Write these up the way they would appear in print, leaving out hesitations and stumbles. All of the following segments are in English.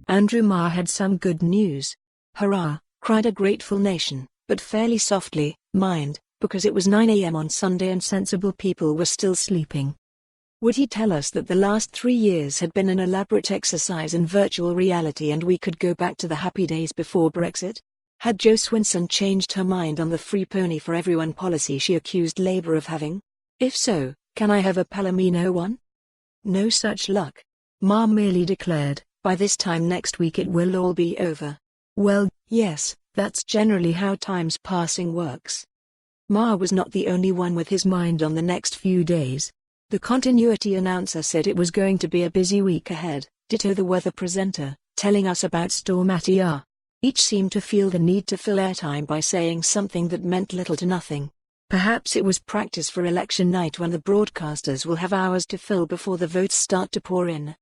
Andrew Marr had some good news. "Hurrah," cried a grateful nation, but fairly softly, mind, because it was 9 a.m. on Sunday and sensible people were still sleeping. Would he tell us that the last 3 years had been an elaborate exercise in virtual reality and we could go back to the happy days before Brexit? Had Jo Swinson changed her mind on the free pony for everyone policy she accused Labour of having? If so, can I have a palomino one? No such luck. Marr merely declared, "By this time next week it will all be over." Well, yes, that's generally how time's passing works. Marr was not the only one with his mind on the next few days. The continuity announcer said it was going to be a busy week ahead, ditto the weather presenter, telling us about Storm Atiyah. Each seemed to feel the need to fill airtime by saying something that meant little to nothing. Perhaps it was practice for election night when the broadcasters will have hours to fill before the votes start to pour in.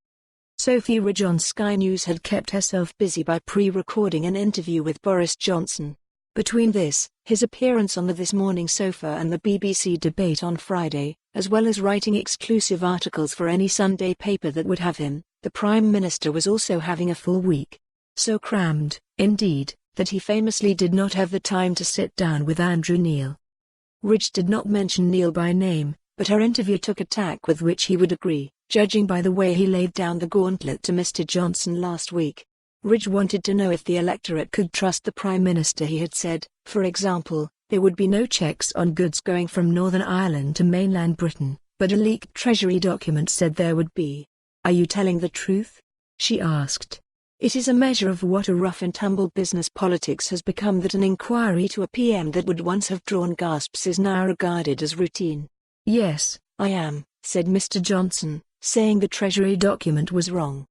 Sophie Ridge on Sky News had kept herself busy by pre-recording an interview with Boris Johnson. Between this, his appearance on the This Morning sofa and the BBC debate on Friday, as well as writing exclusive articles for any Sunday paper that would have him, the Prime Minister was also having a full week. So crammed, indeed, that he famously did not have the time to sit down with Andrew Neil. Ridge did not mention Neil by name, but her interview took a tack with which he would agree, judging by the way he laid down the gauntlet to Mr. Johnson last week. Ridge wanted to know if the electorate could trust the Prime Minister. He had said, for example, there would be no checks on goods going from Northern Ireland to mainland Britain, but a leaked Treasury document said there would be. "Are you telling the truth?" she asked. It is a measure of what a rough-and-tumble business politics has become that an inquiry to a PM that would once have drawn gasps is now regarded as routine. "Yes, I am," said Mr. Johnson, saying the Treasury document was wrong.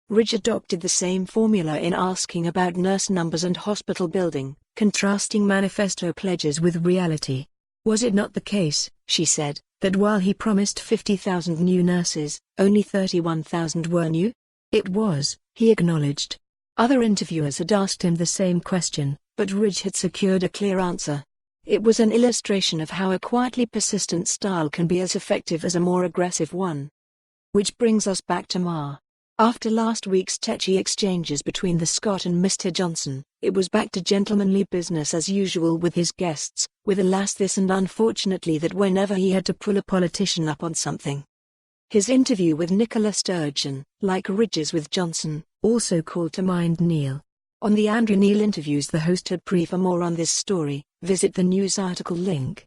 Ridge adopted the same formula in asking about nurse numbers and hospital building, contrasting manifesto pledges with reality. Was it not the case, she said, that while he promised 50,000 new nurses, only 31,000 were new? It was, he acknowledged. Other interviewers had asked him the same question, but Ridge had secured a clear answer. It was an illustration of how a quietly persistent style can be as effective as a more aggressive one. Which brings us back to Marr. After last week's tetchy exchanges between the Scot and Mr. Johnson, it was back to gentlemanly business as usual with his guests, with alas this and unfortunately that whenever he had to pull a politician up on something. His interview with Nicola Sturgeon, like Ridge's with Johnson, also called to mind Neil. On the Andrew Neil interviews the host had for more on this story, visit the news article link.